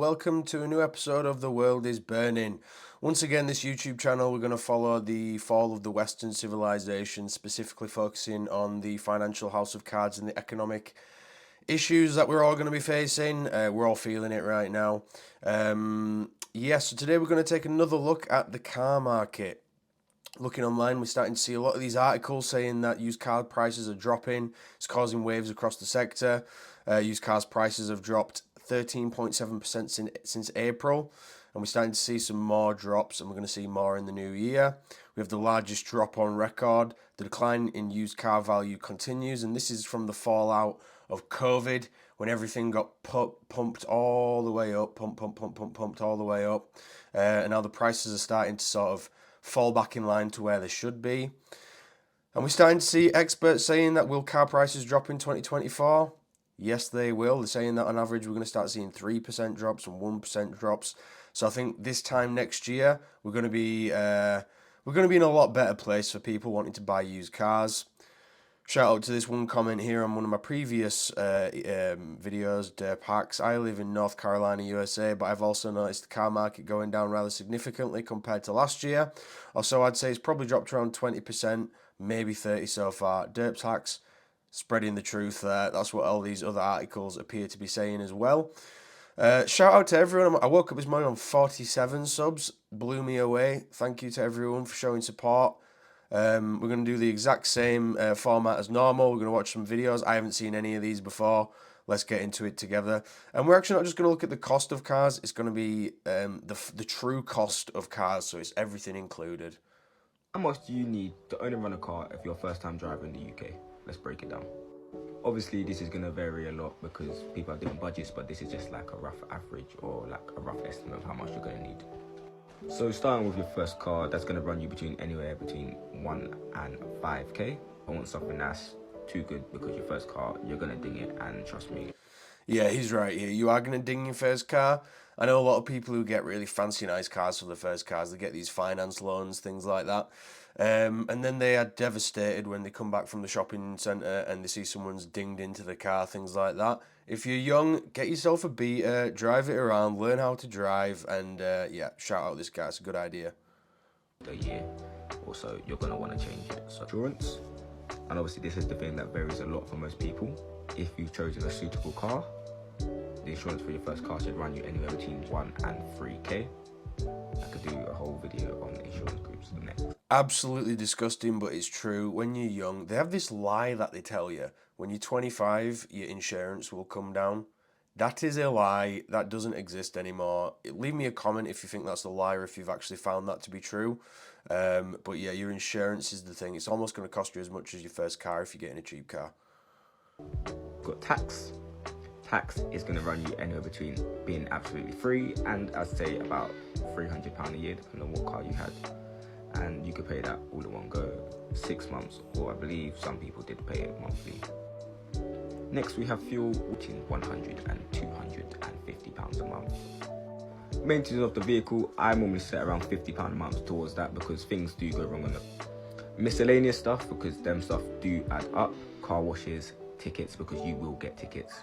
welcome to a new episode of The World is Burning. Once again, this YouTube channel, we're going to follow the fall of the Western civilization, specifically focusing on the financial house of cards and the economic issues that we're all going to be facing. We're all feeling it right now. So today we're going to take another look at the car market. Looking online, we're starting to see a lot of these articles saying that used car prices are dropping. It's causing waves across the sector. Used cars prices have dropped 13.7% since April, and we're starting to see some more drops, and we're going to see more in the new year. We have the largest drop on record. The decline in used car value continues, and this is from the fallout of COVID, when everything got pumped all the way up, pumped all the way up, and now the prices are starting to sort of fall back in line to where they should be. And we're starting to see experts saying that will car prices drop in 2024? Yes, they will. They're saying that on average we're going to start seeing 3% drops and 1% drops. So I think this time next year we're going to be in a lot better place for people wanting to buy used cars. Shout out to this one comment here on one of my previous videos, Derp Hacks. I live in North Carolina, USA, but I've also noticed the car market going down rather significantly compared to last year. Also, I'd say it's probably dropped around 20%, maybe 30% so far. Derp Hacks, spreading the truth there. That's what all these other articles appear to be saying as well. Shout out to everyone. I woke up this morning on 47 subs. Blew me away. Thank you to everyone for showing support. We're going to do the exact same format as normal. We're going to watch some videos. I haven't seen any of these before. Let's get into it together. And we're actually not just going to look at the cost of cars. It's going to be the true cost of cars. So it's everything included. How much do you need to own and run a car if you're a first-time driver in the UK? Let's break it down. Obviously, this is going to vary a lot because people have different budgets, but this is just like a rough average or like a rough estimate of how much you're going to need. So starting with your first car, that's going to run you anywhere between 1 and 5k. I want something that's too good because your first car, you're going to ding it, and trust me. Yeah, he's right here. You are going to ding your first car. I know a lot of people who get really fancy nice cars for the first cars. They get these finance loans, things like that. And then they are devastated when they come back from the shopping centre and they see someone's dinged into the car, things like that. If you're young, get yourself a beater, drive it around, learn how to drive, and shout out this guy. It's a good idea. A year or so, you're going to want to change it. So insurance, and obviously this is the thing that varies a lot for most people. If you've chosen a suitable car, the insurance for your first car should run you anywhere between 1 and 3k. I could do a whole video on insurance groups next. Absolutely disgusting, but it's true. When you're young, they have this lie that they tell you. When you're 25, your insurance will come down. That is a lie. That doesn't exist anymore. Leave me a comment if you think that's a lie or if you've actually found that to be true. But yeah, your insurance is the thing. It's almost going to cost you as much as your first car if you're getting a cheap car. Got tax. Tax is going to run you anywhere between being absolutely free and I'd say about £300 a year, depending on what car you had. And you could pay that all in one go, 6 months, or I believe some people did pay it monthly. Next we have fuel, between £100 and £250 a month. Maintenance of the vehicle, I normally set around £50 a month towards that because things do go wrong on the miscellaneous stuff, because them stuff do add up. Car washes, tickets, because you will get tickets.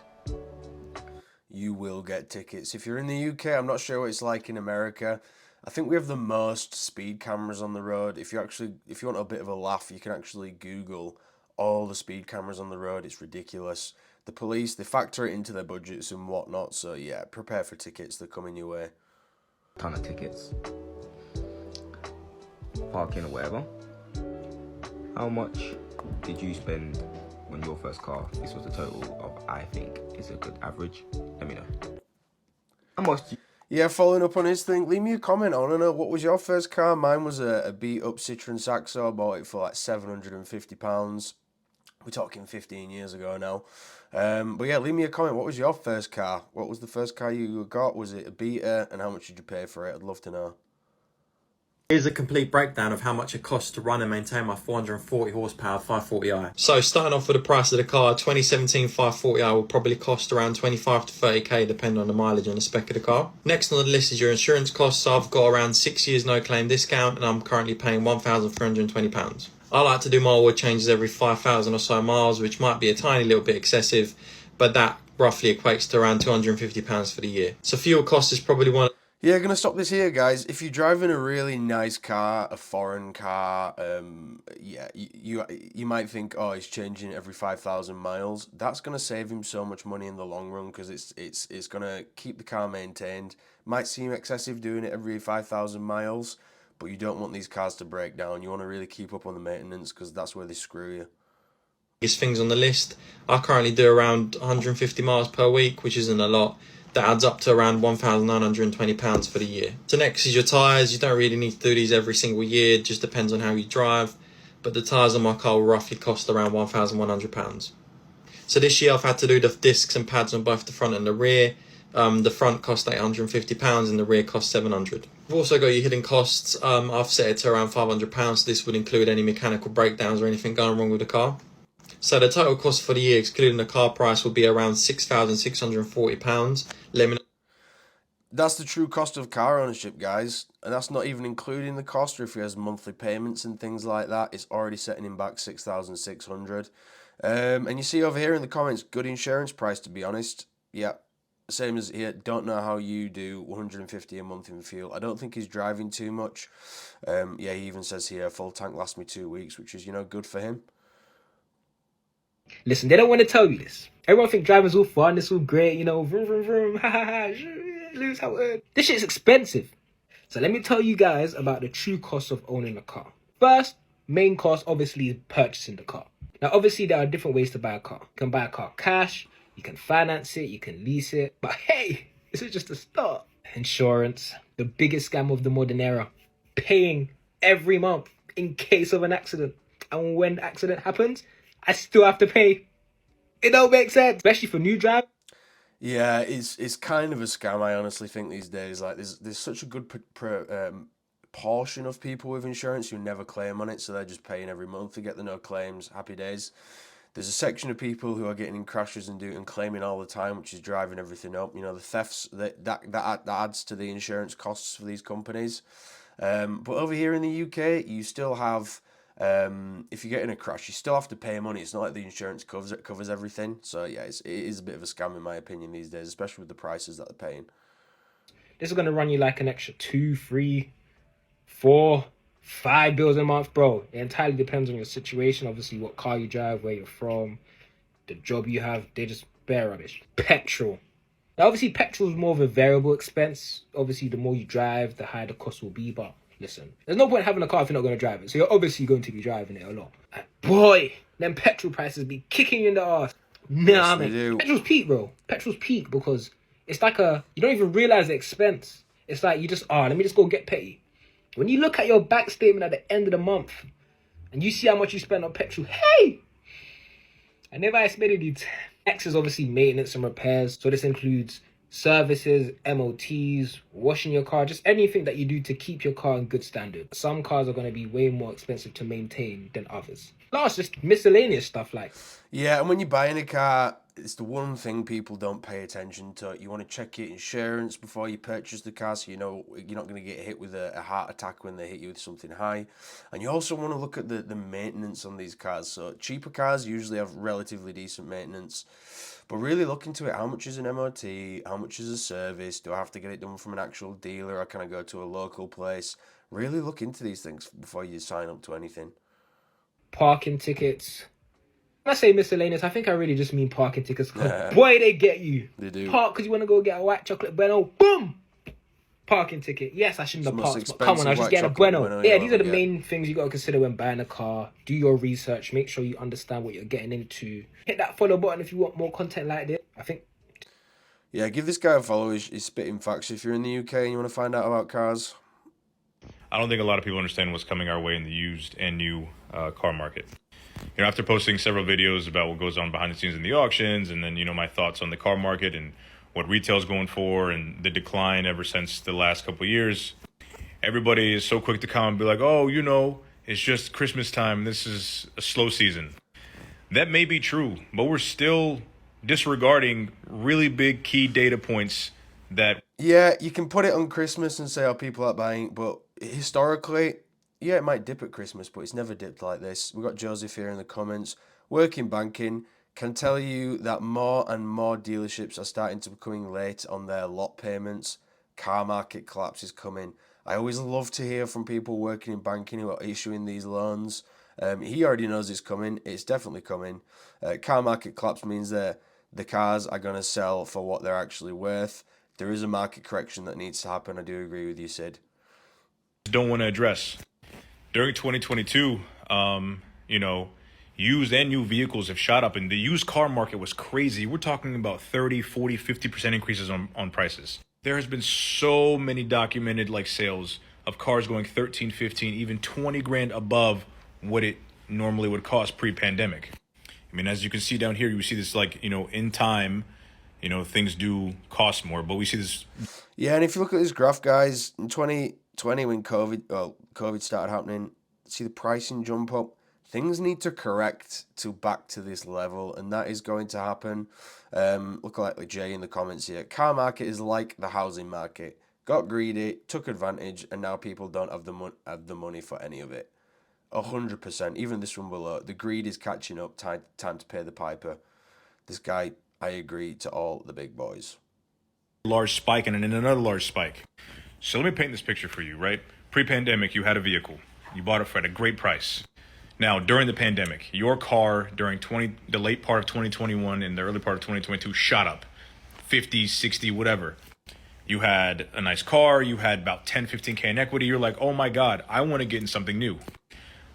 You will get tickets. If you're in the UK, I'm not sure what it's like in America. I think we have the most speed cameras on the road. If you want a bit of a laugh, you can actually Google all the speed cameras on the road. It's ridiculous. The police, they factor it into their budgets and whatnot. So yeah, prepare for tickets. They're coming your way. Ton of tickets. Parking or whatever. How much did you spend on your first car? This was the total of, I think, is a good average. Let me know. How much do you... Yeah, following up on his thing, leave me a comment. I want to know, what was your first car? Mine was a beat-up Citroen Saxo. I bought it for like £750. We're talking 15 years ago now. But yeah, leave me a comment. What was your first car? What was the first car you got? Was it a beater? And how much did you pay for it? I'd love to know. Here's a complete breakdown of how much it costs to run and maintain my 440 horsepower 540i. So starting off with the price of the car, 2017 540i will probably cost around 25 to 30k depending on the mileage and the spec of the car. Next on the list is your insurance costs. So I've got around 6 years no claim discount and I'm currently paying £1,320. I like to do my oil changes every 5,000 or so miles, which might be a tiny little bit excessive, but that roughly equates to around £250 for the year. So fuel cost is probably one. Yeah, gonna stop this here, guys. If you're driving a really nice car, a foreign car, yeah, you might think, oh, he's changing it every 5,000 miles. That's gonna save him so much money in the long run because it's gonna keep the car maintained. Might seem excessive doing it every 5,000 miles, but you don't want these cars to break down. You want to really keep up on the maintenance because that's where they screw you. Things on the list. I currently do around 150 miles per week, which isn't a lot. That adds up to around £1,920 for the year. So next is your tyres. You don't really need to do these every single year. It just depends on how you drive. But the tyres on my car will roughly cost around £1,100. So this year I've had to do the discs and pads on both the front and the rear. The front cost £850 and the rear cost £700. You've also got your hidden costs. I've set it to around £500. So this would include any mechanical breakdowns or anything going wrong with the car. So the total cost for the year, excluding the car price, will be around £6,640. Let me know. That's the true cost of car ownership, guys. And that's not even including the cost, or if he has monthly payments and things like that, it's already setting him back 6,600. And you see over here in the comments, good insurance price, to be honest. Yeah, same as here. Don't know how you do 150 a month in fuel. I don't think he's driving too much. Yeah, he even says here, full tank lasts me 2 weeks, which is, good for him. Listen, they don't want to tell you this. Everyone think driving's all fun, it's all great, vroom, vroom, vroom, ha, ha, ha, lose how this shit's expensive. So let me tell you guys about the true cost of owning a car. First, main cost obviously is purchasing the car. Now, obviously, there are different ways to buy a car. You can buy a car cash, you can finance it, you can lease it. But hey, this is just a start. Insurance, the biggest scam of the modern era. Paying every month in case of an accident. And when the accident happens, I still have to pay. It don't make sense, especially for new drivers. Yeah, it's kind of a scam. I honestly think these days, like there's such a good portion of people with insurance who never claim on it, so they're just paying every month to get the no claims, happy days. There's a section of people who are getting in crashes and claiming all the time, which is driving everything up. The thefts that adds to the insurance costs for these companies. But over here in the UK, you still have. If you get in a crash, you still have to pay money. It's not like the insurance covers everything. So yeah, it is a bit of a scam in my opinion these days, especially with the prices that they're paying. This is going to run you like an extra 2, 3, 4, 5 bills a month, bro. It entirely depends on your situation. Obviously, what car you drive, where you're from, the job you have. They're just bare rubbish. Petrol. Now, obviously, petrol is more of a variable expense. Obviously, the more you drive, the higher the cost will be. But listen, there's no point having a car if you're not going to drive it. So you're obviously going to be driving it a lot. And boy, them petrol prices be kicking you in the ass. Nah, Yes, man. Petrol's peak, bro. Petrol's peak because it's like you don't even realize the expense. It's like you just, let me just go get petty. When you look at your back statement at the end of the month and you see how much you spend on petrol, hey! I never expected it. Next is obviously maintenance and repairs. So this includes services, MOTs, washing your car, just anything that you do to keep your car in good standard. Some cars are going to be way more expensive to maintain than others. Last, just miscellaneous stuff like. Yeah, and when you're buying a car, it's the one thing people don't pay attention to. You want to check your insurance before you purchase the car, so you're not going to get hit with a heart attack when they hit you with something high. And you also want to look at the maintenance on these cars. So cheaper cars usually have relatively decent maintenance. But really look into it. How much is an MOT? How much is a service? Do I have to get it done from an actual dealer, or can I go to a local place? Really look into these things before you sign up to anything. Parking tickets. When I say miscellaneous, I think I really just mean parking tickets. Because boy, they get you. They do. Park because you want to go get a white chocolate bueno. Boom! Parking ticket. Yes, I shouldn't have parked, but come on, I was just getting a bueno. Yeah, these are the main things you got to consider when buying a car. Do your research. Make sure you understand what you're getting into. Hit that follow button if you want more content like this. I think. Yeah, give this guy a follow. He's spitting facts. If you're in the UK and you want to find out about cars. I don't think a lot of people understand what's coming our way in the used and new car market. After posting several videos about what goes on behind the scenes in the auctions, and then, my thoughts on the car market and what retail's going for and the decline ever since the last couple of years, everybody is so quick to come and be like, oh, it's just Christmas time. This is a slow season. That may be true, but we're still disregarding really big key data points that... Yeah, you can put it on Christmas and say, oh, people are buying, but historically... Yeah, it might dip at Christmas, but it's never dipped like this. We've got Joseph here in the comments. Working banking, Can tell you that more and more dealerships are starting to becoming late on their lot payments. Car market collapse is coming. I always love to hear from people working in banking who are issuing these loans. He already knows it's coming. It's definitely coming. Car market collapse means that the cars are going to sell for what they're actually worth. There is a market correction that needs to happen. I do agree with you, Sid. Don't want to address. During 2022, used and new vehicles have shot up, and the used car market was crazy. We're talking about 30, 40, 50% increases on prices. There has been so many documented sales of cars going 13, 15, even 20 grand above what it normally would cost pre-pandemic. I mean, as you can see down here, you see this in time, things do cost more, but we see this. Yeah, and if you look at this graph, guys, in 2020 when COVID started happening, see the pricing jump up. Things need to correct to back to this level, and that is going to happen. Look like Jay in the comments here. Car market is like the housing market. Got greedy, took advantage, and now people don't have the money for any of it. 100%. Even this one below. The greed is catching up. Time to pay the piper. This guy, I agree to all the big boys. Large spike and then another large spike. So let me paint this picture for you, right? Pre-pandemic, you had a vehicle. You bought it for at a great price. Now, during the pandemic, your car during the late part of 2021 and the early part of 2022 shot up 50, 60, whatever. You had a nice car. You had about 10, 15K in equity. You're like, oh my God, I want to get in something new.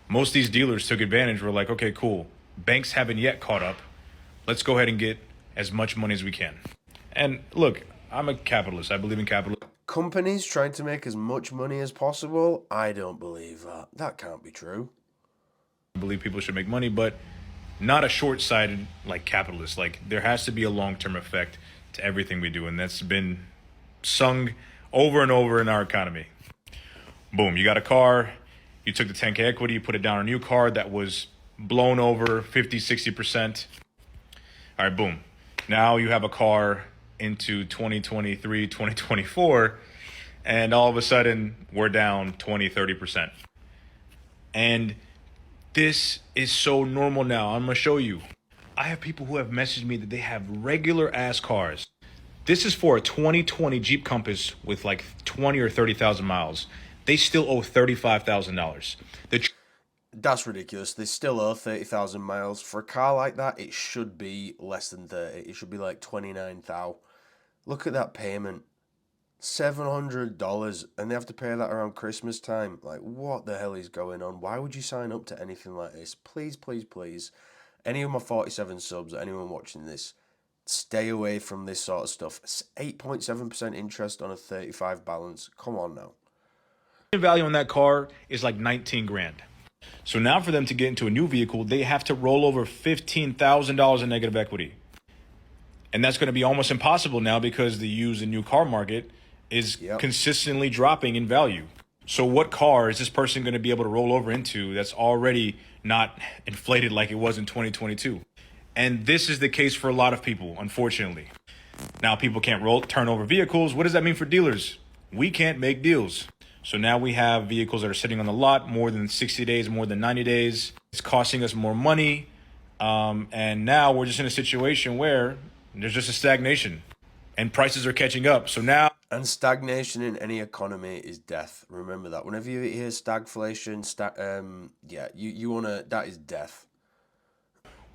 Most of these dealers took advantage. We're like, okay, cool. Banks haven't yet caught up. Let's go ahead and get as much money as we can. And look, I'm a capitalist. I believe in capitalism. Companies trying to make as much money as possible? I don't believe that. That can't be true. I believe people should make money, but not a short-sighted capitalist. There has to be a long-term effect to everything we do, and that's been sung over and over in our economy. Boom, you got a car, you took the 10K equity, you put it down on a new car that was blown over 50, 60%. All right, boom. Now you have a car into 2023, 2024, and all of a sudden we're down 20, 30%. And this is so normal now. I'm going to show you. I have people who have messaged me that they have regular ass cars. This is for a 2020 Jeep Compass with 20 or 30,000 miles. They still owe $35,000. That's ridiculous. They still owe 30,000 miles. For a car like that, it should be less than 30. It should be 29,000. Look at that payment. $700, and they have to pay that around Christmas time. What the hell is going on? Why would you sign up to anything like this? Please, please, please. Any of my 47 subs, anyone watching this, stay away from this sort of stuff. 8.7% interest on a 35 balance. Come on now. Value on that car is 19 grand. So now for them to get into a new vehicle, they have to roll over $15,000 in negative equity. And that's going to be almost impossible now because the used and new car market is consistently dropping in value. So what car is this person going to be able to roll over into that's already not inflated like it was in 2022? And this is the case for a lot of people, unfortunately. Now people can't turn over vehicles. What does that mean for dealers? We can't make deals. So now we have vehicles that are sitting on the lot more than 60 days, more than 90 days. It's costing us more money. And now we're just in a situation where there's just a stagnation and prices are catching up. So now. And stagnation in any economy is death. Remember that. Whenever you hear stagflation, you want to, that is death.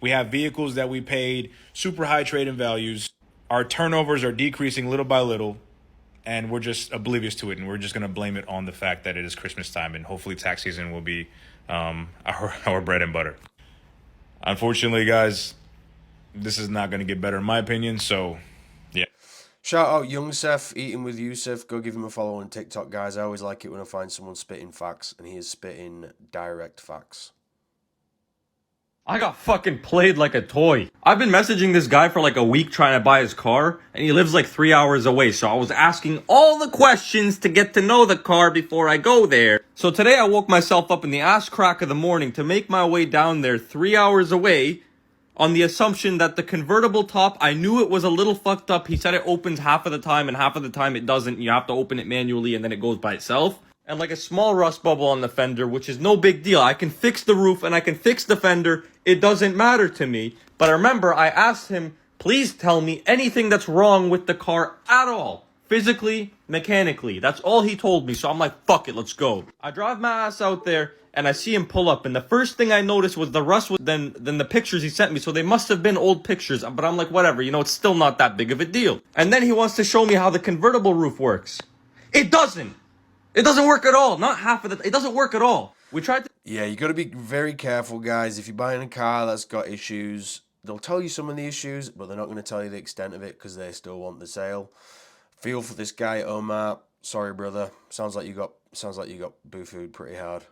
We have vehicles that we paid super high trade-in values. Our turnovers are decreasing little by little, and we're just oblivious to it. And we're just going to blame it on the fact that it is Christmas time, and hopefully tax season will be our bread and butter. Unfortunately, guys, this is not going to get better in my opinion. So, yeah. Shout out Young Seth, Eating with Yusuf. Go give him a follow on TikTok, guys. I always like it when I find someone spitting facts, and he is spitting direct facts. I got fucking played like a toy. I've been messaging this guy for a week trying to buy his car, and he lives 3 hours away, so I was asking all the questions to get to know the car before I go there. So today I woke myself up in the ass crack of the morning to make my way down there 3 hours away on the assumption that the convertible top, I knew it was a little fucked up. He said it opens half of the time and half of the time it doesn't. You have to open it manually and then it goes by itself. and like a small rust bubble on the fender, which is no big deal. I can fix the roof and I can fix the fender. It doesn't matter to me. But I remember I asked him, please tell me anything that's wrong with the car at all. Physically, mechanically. That's all he told me. So I'm like, fuck it, let's go. I drive my ass out there and I see him pull up. And the first thing I noticed was the rust than the pictures he sent me. So they must have been old pictures. But I'm like, whatever, it's still not that big of a deal. And then he wants to show me how the convertible roof works. It doesn't. It doesn't work at all. Not half of it. It doesn't work at all. We tried to... Yeah, you got to be very careful, guys. If you're buying a car that's got issues, they'll tell you some of the issues, but they're not going to tell you the extent of it because they still want the sale. Feel for this guy, Omar. Sorry, brother. Sounds like you got boo-fooed pretty hard.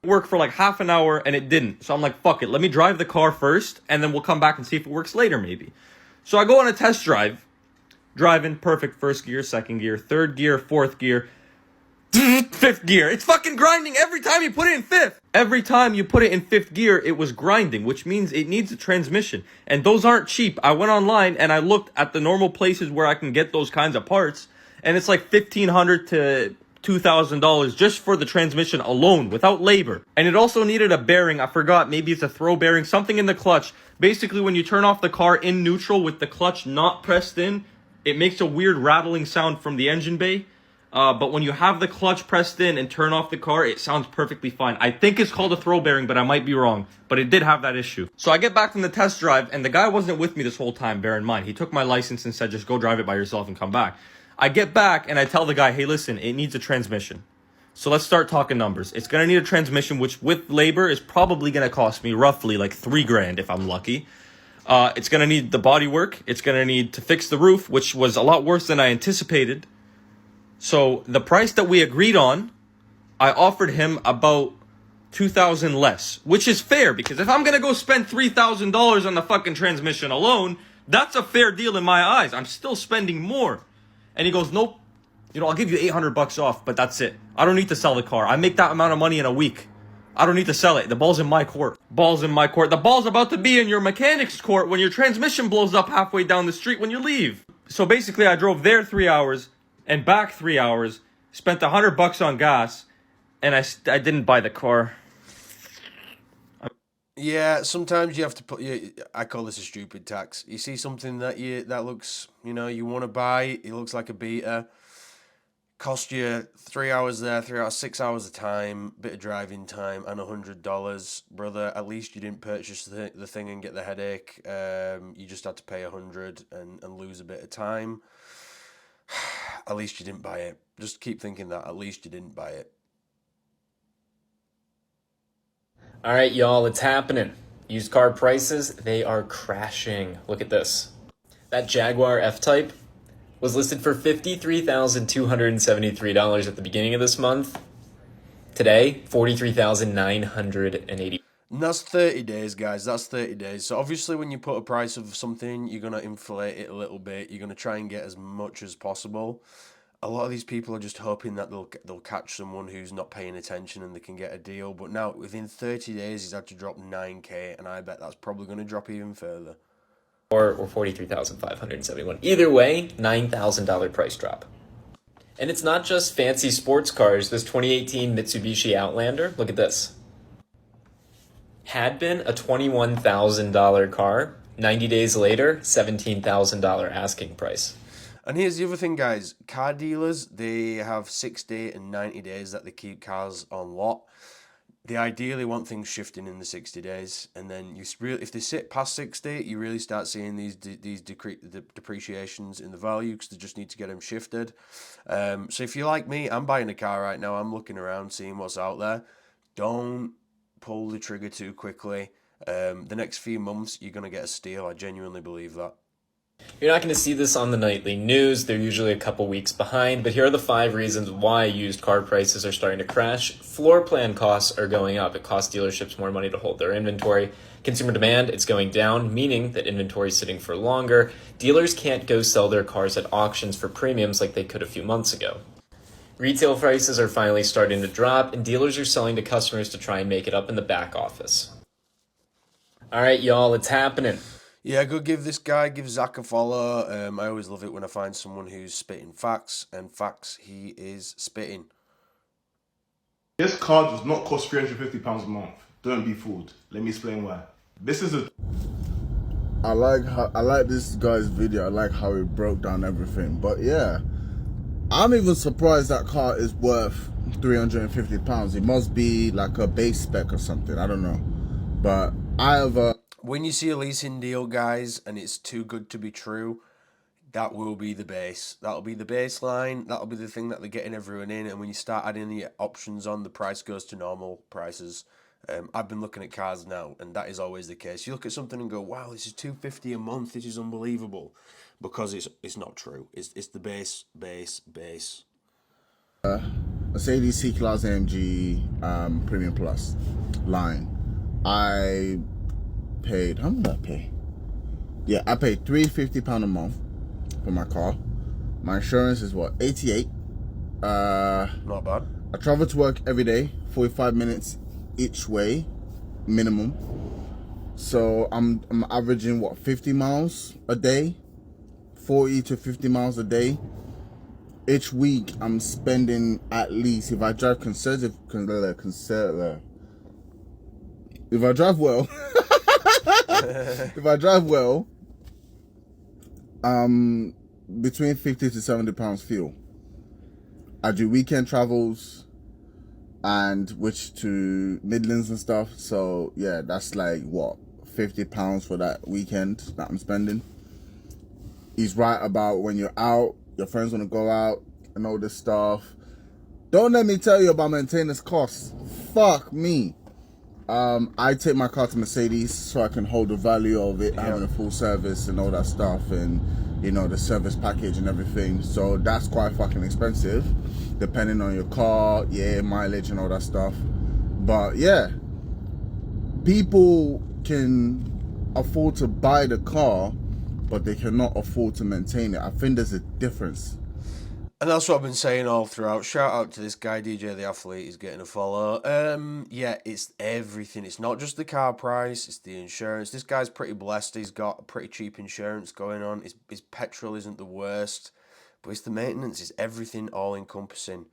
Work for like half an hour and it didn't. So I'm like, fuck it. Let me drive the car first and then we'll come back and see if it works later maybe. So I go on a test drive. Driving, perfect, first gear, second gear, third gear, fourth gear, fifth gear. It's fucking grinding every time you put it in fifth. Every time you put it in fifth gear, it was grinding, which means it needs a transmission. And those aren't cheap. I went online and I looked at the normal places where I can get those kinds of parts. And it's like $1,500 to $2,000 just for the transmission alone, without labor. And it also needed a bearing. I forgot, maybe it's a throw bearing, something in the clutch. Basically, when you turn off the car in neutral with the clutch not pressed in, it makes a weird rattling sound from the engine bay. But when you have the clutch pressed in and turn off the car, it sounds perfectly fine. I think it's called a throw bearing, but I might be wrong. But it did have that issue. So I get back from the test drive, and the guy wasn't with me this whole time, bear in mind. He took my license and said, just go drive it by yourself and come back. I get back, and I tell the guy, hey, listen, it needs a transmission. So let's start talking numbers. It's going to need a transmission, which with labor is probably going to cost me roughly like $3,000 if I'm lucky. It's going to need the body work. It's going to need to fix the roof, which was a lot worse than I anticipated. So the price that we agreed on, I offered him about $2,000 less, which is fair because if I'm going to go spend $3,000 on the fucking transmission alone, that's a fair deal in my eyes. I'm still spending more. And he goes, nope, I'll give you $800 off, but that's it. I don't need to sell the car. I make that amount of money in a week. I don't need to sell it. The ball's in my court. Ball's in my court. The ball's about to be in your mechanic's court when your transmission blows up halfway down the street when you leave. So basically, I drove there 3 hours and back 3 hours, spent $100 on gas, and I didn't buy the car. Yeah, sometimes you have to put. I call this a stupid tax. You see something that looks, you want to buy. It looks like a beater. Cost you 3 hours there, 3 hours, 6 hours of time, bit of driving time, and $100, brother. At least you didn't purchase the thing and get the headache. You just had to pay $100 and lose a bit of time. At least you didn't buy it. Just keep thinking that. At least you didn't buy it. All right, y'all, it's happening. Used car prices, they are crashing. Look at this. That Jaguar F-Type was listed for $53,273 at the beginning of this month. Today, $43,980. And that's 30 days, guys. That's 30 days. So obviously when you put a price of something, you're going to inflate it a little bit. You're going to try and get as much as possible. A lot of these people are just hoping that they'll catch someone who's not paying attention and they can get a deal. But now, within 30 days, he's had to drop $9,000, and I bet that's probably going to drop even further. Or $43,571. Either way, $9,000 price drop. And it's not just fancy sports cars. This 2018 Mitsubishi Outlander, look at this. Had been a $21,000 car. 90 days later, $17,000 asking price. And here's the other thing, guys. Car dealers, they have 60 and 90 days that they keep cars on lot. They ideally want things shifting in the 60 days. And then if they sit past 60, you really start seeing these depreciations in the value because they just need to get them shifted. So if you're like me, I'm buying a car right now. I'm looking around, seeing what's out there. Don't pull the trigger too quickly. The next few months, you're going to get a steal. I genuinely believe that. You're not going to see this on the nightly news. They're usually a couple weeks behind, but here are the 5 reasons why used car prices are starting to crash. Floor plan costs are going up. It costs dealerships more money to hold their inventory. Consumer demand, it's going down, meaning that inventory is sitting for longer. Dealers can't go sell their cars at auctions for premiums like they could a few months ago. Retail prices are finally starting to drop, and dealers are selling to customers to try and make it up in the back office. All right, y'all, it's happening. Yeah, go give Zach a follow. I always love it when I find someone who's spitting facts, and facts he is spitting. This card does not cost £350 a month. Don't be fooled. Let me explain why. This is a... I like this guy's video. I like how he broke down everything. But yeah, I'm even surprised that car is worth £350. It must be like a base spec or something. I don't know. But I have a... When you see a leasing deal, guys, and it's too good to be true, that will be the base. That'll be the baseline. That'll be the thing that they're getting everyone in. And when you start adding the options on, the price goes to normal prices. I've been looking at cars now, and that is always the case. You look at something and go, "Wow, this is $250 a month. This is unbelievable," because it's not true. It's the base. Mercedes C-Class AMG Premium Plus line. I paid, how much did I pay? Yeah, I paid £350 a month for my car. My insurance is what, 88. Not bad. I travel to work every day, 45 minutes each way, minimum. So I'm averaging what, 50 miles a day, 40 to 50 miles a day. Each week I'm spending at least, if I drive if I drive well, if I drive well, between 50 to 70 pounds fuel. I do weekend travels, and which to Midlands and stuff. So yeah, that's like what, £50 for that weekend that I'm spending. He's right about when you're out, your friends want to go out and all this stuff. Don't let me tell you about maintenance costs. Fuck me. I take my car to Mercedes so I can hold the value of it, having a full service and all that stuff, and you know, the service package and everything. So that's quite fucking expensive, depending on your car, yeah, mileage and all that stuff. But yeah, people can afford to buy the car, but they cannot afford to maintain it. I think there's a difference. And that's what I've been saying all throughout. Shout out to this guy, DJ the Athlete. He's getting a follow. Yeah, it's everything. It's not just the car price. It's the insurance. This guy's pretty blessed. He's got pretty cheap insurance going on. His petrol isn't the worst. But it's the maintenance. It's everything all encompassing.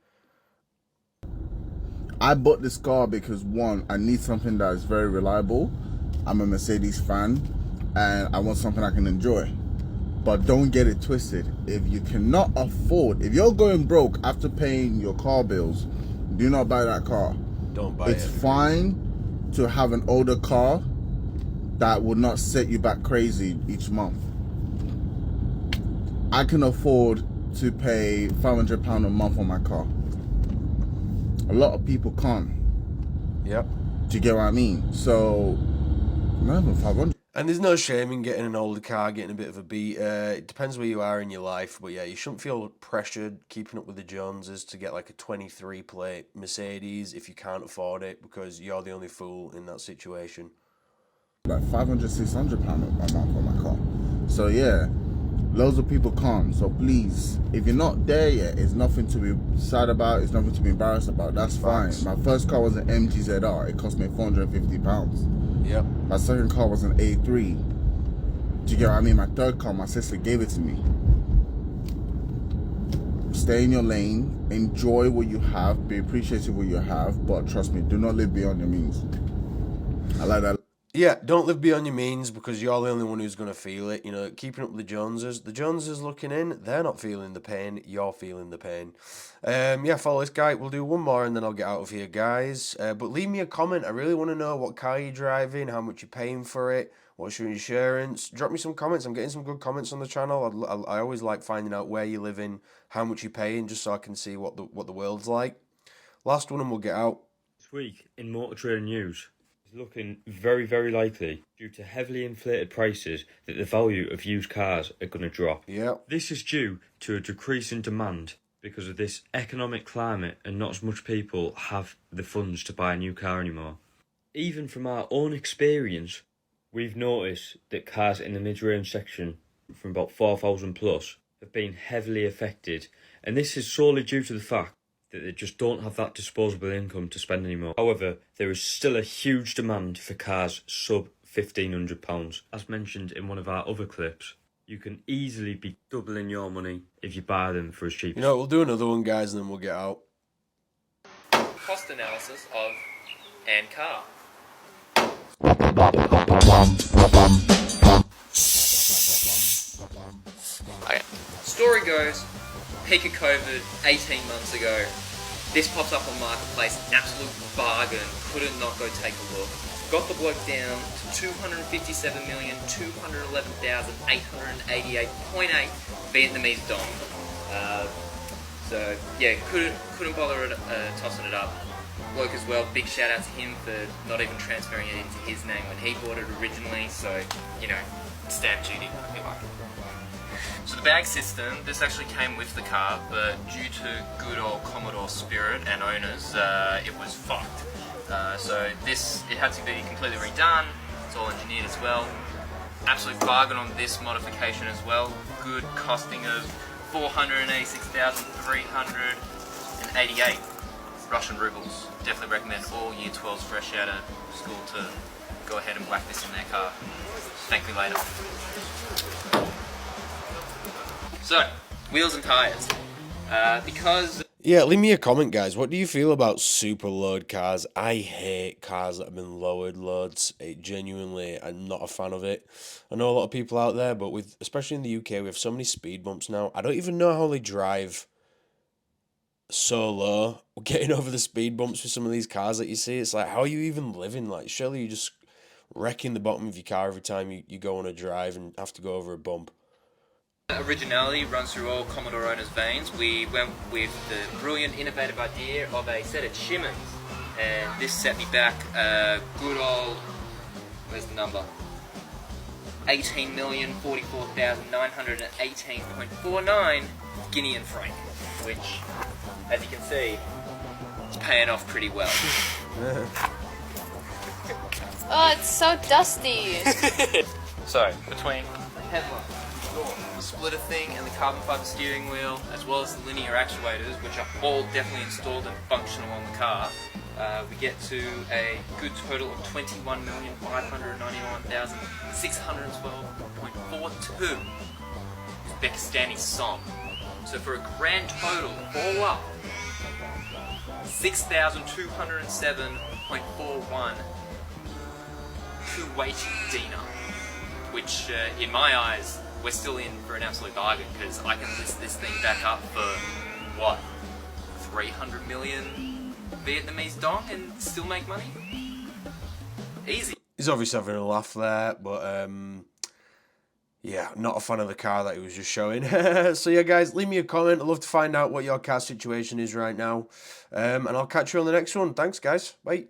I bought this car because, one, I need something that is very reliable. I'm a Mercedes fan, and I want something I can enjoy. But don't get it twisted. If you cannot afford, if you're going broke after paying your car bills, do not buy that car. Don't buy it. It's fine to have an older car that will not set you back crazy each month. I can afford to pay £500 a month on my car. A lot of people can't. Yep. Do you get what I mean? So, not even 500. And there's no shame in getting an older car, getting a bit of a beat. It depends where you are in your life, but yeah, you shouldn't feel pressured keeping up with the Joneses to get like a 23 plate Mercedes if you can't afford it, because you're the only fool in that situation. Like £500, £600 a month on my car. So yeah, loads of people can't. So please, if you're not there yet, it's nothing to be sad about. It's nothing to be embarrassed about. That's fine. My first car was an MGZR. It cost me £450. Yep. My second car was an A3. Do you get what I mean? My third car, my sister gave it to me. Stay in your lane, enjoy what you have, be appreciative of what you have, but trust me, do not live beyond your means. I like that. Yeah, don't live beyond your means, because you're the only one who's going to feel it. You know, keeping up with the Joneses looking in, they're not feeling the pain, you're feeling the pain. Yeah, follow this guy. We'll do one more and then I'll get out of here, guys. But leave me a comment. I really want to know what car you're driving, how much you're paying for it, what's your insurance. Drop me some comments. I'm getting some good comments on the channel. I always like finding out where you're living, how much you're paying, just so I can see what the world's like. Last one and we'll get out. This week in Motor Trade news, it's looking very, very likely, due to heavily inflated prices, that the value of used cars are going to drop. Yeah. This is due to a decrease in demand because of this economic climate, and not as much people have the funds to buy a new car anymore. Even from our own experience, we've noticed that cars in the mid-range section from about 4,000 plus have been heavily affected, and this is solely due to the fact that they just don't have that disposable income to spend anymore. However, there is still a huge demand for cars sub £1,500. As mentioned in one of our other clips, you can easily be doubling your money if you buy them for as cheap as... You know, we'll do another one, guys, and then we'll get out. cost analysis of an car. Okay. Story goes, peak of COVID 18 months ago. This pops up on Marketplace, absolute bargain. Couldn't not go take a look. Got the bloke down to 257,211,888.8 Vietnamese dong. So yeah, couldn't bother tossing it up. Bloke as well, big shout out to him for not even transferring it into his name when he bought it originally. So you know, stamp duty, if you like. So the bag system, this actually came with the car, but due to good old Commodore spirit and owners, it was fucked. So it had to be completely redone. It's all engineered as well. Absolute bargain on this modification as well. Good costing of 486,388 Russian rubles. Definitely recommend all Year 12s fresh out of school to go ahead and whack this in their car. Thank me later. So, wheels and tyres. Because... Yeah, leave me a comment, guys. What do you feel about super load cars? I hate cars that have been lowered loads. Genuinely, I'm not a fan of it. I know a lot of people out there, but especially in the UK, we have so many speed bumps now. I don't even know how they drive so low. Getting over the speed bumps with some of these cars that you see, it's like, how are you even living? Like, surely you're just wrecking the bottom of your car every time you go on a drive and have to go over a bump. Originality runs through all Commodore owners' veins. We went with the brilliant, innovative idea of a set of shimmers, and this set me back a good old, where's the number? 18,044,918.49 Guinean franc, which, as you can see, is paying off pretty well. Oh, it's so dusty. So, between the headlight, the splitter thing and the carbon fiber steering wheel, as well as the linear actuators, which are all definitely installed and functional on the car, we get to a good total of 21,599,612.42 Uzbekistani som. So for a grand total, all up, 6,207.41 Kuwaiti dinar, which in my eyes, we're still in for an absolute bargain, because I can list this thing back up for, what, 300 million Vietnamese dong and still make money? Easy. He's obviously having a laugh there, but yeah, not a fan of the car that he was just showing. So yeah, guys, leave me a comment. I'd love to find out what your car situation is right now. And I'll catch you on the next one. Thanks, guys. Bye.